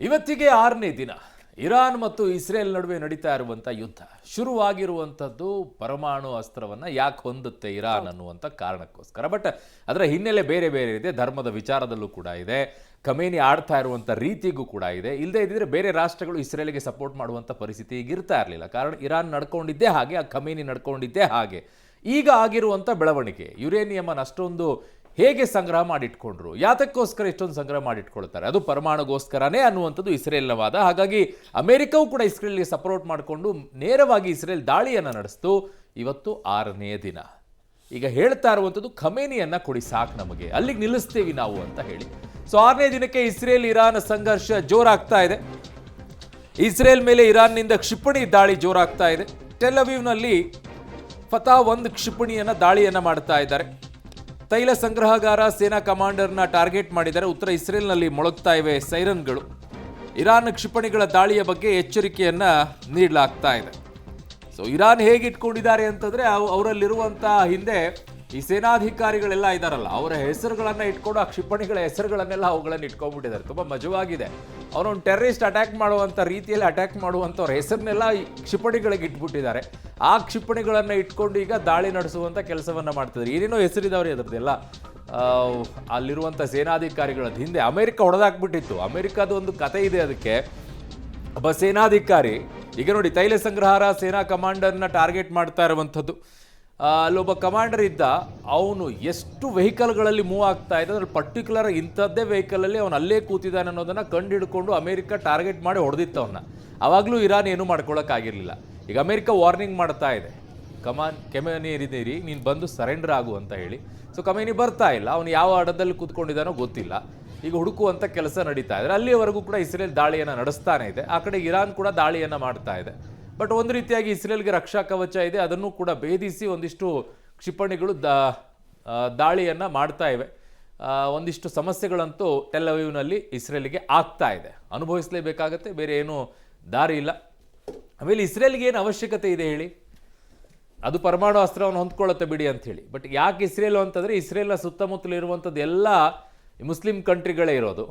ಇವತ್ತಿಗೆ 6ನೇ ದಿನ ಇರಾನ್ ಮತ್ತು ಇಸ್ರೇಲ್ ನಡುವೆ ನಡೀತಾ ಇರುವಂತ ಯುದ್ಧ ಶುರುವಾಗಿರುವಂತದ್ದು ಪರಮಾಣು ಅಸ್ತ್ರವನ್ನ ಯಾಕೆ ಹೊಂದುತ್ತೆ ಇರಾನ್ ಅನ್ನುವಂತ ಕಾರಣಕ್ಕೋಸ್ಕರ. ಬಟ್ ಅದರ ಹಿನ್ನೆಲೆ ಬೇರೆ ಬೇರೆ ಇದೆ, ಧರ್ಮದ ವಿಚಾರದಲ್ಲೂ ಕೂಡ ಇದೆ, ಖಮೇನಿ ಆಡ್ತಾ ಇರುವಂತ ರೀತಿಗೂ ಕೂಡ ಇದೆ. ಇಲ್ಲದೆ ಇದ್ದಿದ್ರೆ ಬೇರೆ ರಾಷ್ಟ್ರಗಳು ಇಸ್ರೇಲ್ಗೆ ಸಪೋರ್ಟ್ ಮಾಡುವಂತ ಪರಿಸ್ಥಿತಿ ಈಗ ಇರ್ತಾ ಇರಲಿಲ್ಲ. ಕಾರಣ ಇರಾನ್ ನಡ್ಕೊಂಡಿದ್ದೇ ಹಾಗೆ, ಆ ಖಮೇನಿ ನಡ್ಕೊಂಡಿದ್ದೇ ಹಾಗೆ. ಈಗ ಆಗಿರುವಂತ ಬೆಳವಣಿಗೆ, ಯುರೇನಿಯಂ ಅನ್ನು ಅಷ್ಟೊಂದು ಹೇಗೆ ಸಂಗ್ರಹ ಮಾಡಿಟ್ಕೊಂಡ್ರು, ಯಾತಕ್ಕೋಸ್ಕರ ಇಷ್ಟೊಂದು ಸಂಗ್ರಹ ಮಾಡಿಟ್ಕೊಳ್ತಾರೆ, ಅದು ಪರಮಾಣುಗೋಸ್ಕರನೇ ಅನ್ನುವಂಥದ್ದು ಇಸ್ರೇಲ್ನ ವಾದ. ಹಾಗಾಗಿ ಅಮೆರಿಕವೂ ಕೂಡ ಇಸ್ರೇಲ್ಗೆ ಸಪೋರ್ಟ್ ಮಾಡಿಕೊಂಡು ನೇರವಾಗಿ ಇಸ್ರೇಲ್ ದಾಳಿಯನ್ನು ನಡೆಸ್ತು. ಇವತ್ತು 6ನೇ ದಿನ. ಈಗ ಹೇಳ್ತಾ ಇರುವಂಥದ್ದು ಖಮೇನಿಯನ್ನ ಕೊಡಿ ಸಾಕು, ನಮಗೆ ಅಲ್ಲಿಗೆ ನಿಲ್ಲಿಸ್ತೀವಿ ನಾವು ಅಂತ ಹೇಳಿ. ಸೊ 6ನೇ ದಿನಕ್ಕೆ ಇಸ್ರೇಲ್ ಇರಾನ್ ಸಂಘರ್ಷ ಜೋರಾಗ್ತಾ ಇದೆ. ಇಸ್ರೇಲ್ ಮೇಲೆ ಇರಾನ್ನಿಂದ ಕ್ಷಿಪಣಿ ದಾಳಿ ಜೋರಾಗ್ತಾ ಇದೆ. ಟೆಲ್ ಅವೀವ್ನಲ್ಲಿ ಫತಾ 1 ಕ್ಷಿಪಣಿಯನ್ನ ದಾಳಿಯನ್ನ ಮಾಡ್ತಾ ಇದ್ದಾರೆ. ತೈಲ ಸಂಗ್ರಹಗಾರ ಸೇನಾ ಕಮಾಂಡರ್ನ ಟಾರ್ಗೆಟ್ ಮಾಡಿದ್ದಾರೆ. ಉತ್ತರ ಇಸ್ರೇಲ್ನಲ್ಲಿ ಮೊಳಗ್ತಾ ಇವೆ ಸೈರನ್ಗಳು. ಇರಾನ್ ಕ್ಷಿಪಣಿಗಳ ದಾಳಿಯ ಬಗ್ಗೆ ಎಚ್ಚರಿಕೆಯನ್ನ ನೀಡಲಾಗ್ತಾ ಇದೆ. ಸೊ ಇರಾನ್ ಹೇಗೆ ಇಟ್ಕೊಂಡಿದ್ದಾರೆ ಅಂತಂದ್ರೆ, ಅವರಲ್ಲಿರುವಂಥ ಹಿಂದೆ ಈ ಸೇನಾಧಿಕಾರಿಗಳೆಲ್ಲ ಇದ್ದಾರಲ್ಲ, ಅವರ ಹೆಸರುಗಳನ್ನ ಇಟ್ಕೊಂಡು ಆ ಕ್ಷಿಪಣಿಗಳ ಹೆಸರುಗಳನ್ನೆಲ್ಲ ಅವುಗಳನ್ನು ಇಟ್ಕೊಂಡ್ಬಿಟ್ಟಿದ್ದಾರೆ. ತುಂಬ ಮಜವಾಗಿದೆ. ಅವರೊಂದು ಟೆರರಿಸ್ಟ್ ಅಟ್ಯಾಕ್ ಮಾಡುವಂಥ ರೀತಿಯಲ್ಲಿ ಅಟ್ಯಾಕ್ ಮಾಡುವಂಥವ್ರ ಹೆಸರನ್ನೆಲ್ಲ ಕ್ಷಿಪಣಿಗಳಿಗೆ ಇಟ್ಬಿಟ್ಟಿದ್ದಾರೆ. ಆ ಕ್ಷಿಪಣಿಗಳನ್ನು ಇಟ್ಕೊಂಡು ಈಗ ದಾಳಿ ನಡೆಸುವಂಥ ಕೆಲಸವನ್ನು ಮಾಡ್ತಿದ್ದಾರೆ. ಏನೇನೋ ಹೆಸರಿದವ್ರೆ ಅದರದ್ದೆಲ್ಲ. ಅಲ್ಲಿರುವಂಥ ಸೇನಾಧಿಕಾರಿಗಳದ್ದು ಹಿಂದೆ ಅಮೆರಿಕ ಹೊಡೆದಾಕ್ಬಿಟ್ಟಿತ್ತು. ಅಮೆರಿಕದ ಒಂದು ಕತೆ ಇದೆ ಅದಕ್ಕೆ. ಒಬ್ಬ ಸೇನಾಧಿಕಾರಿ ಈಗ ನೋಡಿ, ತೈಲ ಸಂಗ್ರಹಾರ ಸೇನಾ ಕಮಾಂಡರ್ನ ಟಾರ್ಗೆಟ್ ಮಾಡ್ತಾ ಇರುವಂಥದ್ದು. ಅಲ್ಲೊಬ್ಬ ಕಮಾಂಡರ್ ಇದ್ದ, ಅವನು ಎಷ್ಟು ವೆಹಿಕಲ್ಗಳಲ್ಲಿ ಮೂವ್ ಆಗ್ತಾ ಇದೆ, ಅದ್ರಲ್ಲಿ ಪರ್ಟಿಕ್ಯುಲರ್ ಇಂಥದ್ದೇ ವೆಹಿಕಲಲ್ಲಿ ಅವನು ಅಲ್ಲೇ ಕೂತಿದ್ದಾನೆ ಅನ್ನೋದನ್ನು ಕಂಡು ಹಿಡ್ಕೊಂಡು ಅಮೆರಿಕ ಟಾರ್ಗೆಟ್ ಮಾಡಿ ಹೊಡೆದಿತ್ತು ಅವನ್ನ. ಆವಾಗಲೂ ಇರಾನ್ ಏನೂ ಮಾಡ್ಕೊಳ್ಳೋಕ್ಕಾಗಿರಲಿಲ್ಲ. ಈಗ ಅಮೆರಿಕ ವಾರ್ನಿಂಗ್ ಮಾಡ್ತಾ ಇದೆ, ಖಮೇನಿ ಏರಿದ್ದೀರಿ, ನೀನು ಬಂದು ಸರೆಂಡರ್ ಆಗು ಅಂತ ಹೇಳಿ. ಸೊ ಖಮೇನಿ ಬರ್ತಾ ಇಲ್ಲ, ಅವನು ಯಾವ ಅಡದಲ್ಲಿ ಕೂತ್ಕೊಂಡಿದ್ದಾನೋ ಗೊತ್ತಿಲ್ಲ. ಈಗ ಹುಡುಕುವಂಥ ಕೆಲಸ ನಡೀತಾ ಇದೆ. ಅಲ್ಲಿಯವರೆಗೂ ಕೂಡ ಇಸ್ರೇಲ್ ದಾಳಿಯನ್ನು ನಡೆಸ್ತಾನೆ ಇದೆ. ಆ ಕಡೆ ಇರಾನ್ ಕೂಡ ದಾಳಿಯನ್ನು ಮಾಡ್ತಾ ಇದೆ. ಬಟ್ ಒಂದು ರೀತಿಯಾಗಿ ಇಸ್ರೇಲ್ಗೆ ರಕ್ಷಾ ಕವಚ ಇದೆ, ಅದನ್ನು ಕೂಡ ಭೇದಿಸಿ ಒಂದಿಷ್ಟು ಕ್ಷಿಪಣಿಗಳು ದಾಳಿಯನ್ನು ಮಾಡ್ತಾ ಇವೆ. ಒಂದಿಷ್ಟು ಸಮಸ್ಯೆಗಳಂತೂ ಟೆಲ್ ಅವೀವ್ನಲ್ಲಿ ಇಸ್ರೇಲ್ಗೆ ಆಗ್ತಾ ಇದೆ. ಅನುಭವಿಸಲೇಬೇಕಾಗತ್ತೆ, ಬೇರೆ ಏನೂ ದಾರಿ ಇಲ್ಲ. ಆಮೇಲೆ ಇಸ್ರೇಲ್ಗೆ ಏನು ಅವಶ್ಯಕತೆ ಇದೆ ಹೇಳಿ? ಅದು ಪರಮಾಣು ಅಸ್ತ್ರವನ್ನು ಹೊಂದ್ಕೊಳ್ಳುತ್ತೆ ಬಿಡಿ ಅಂತ ಹೇಳಿ. ಬಟ್ ಯಾಕೆ ಇಸ್ರೇಲು ಅಂತಂದರೆ, ಇಸ್ರೇಲ್ನ ಸುತ್ತಮುತ್ತಲಿರುವಂಥದ್ದು ಎಲ್ಲ ಮುಸ್ಲಿಂ ಕಂಟ್ರಿಗಳೇ ಇರೋದು.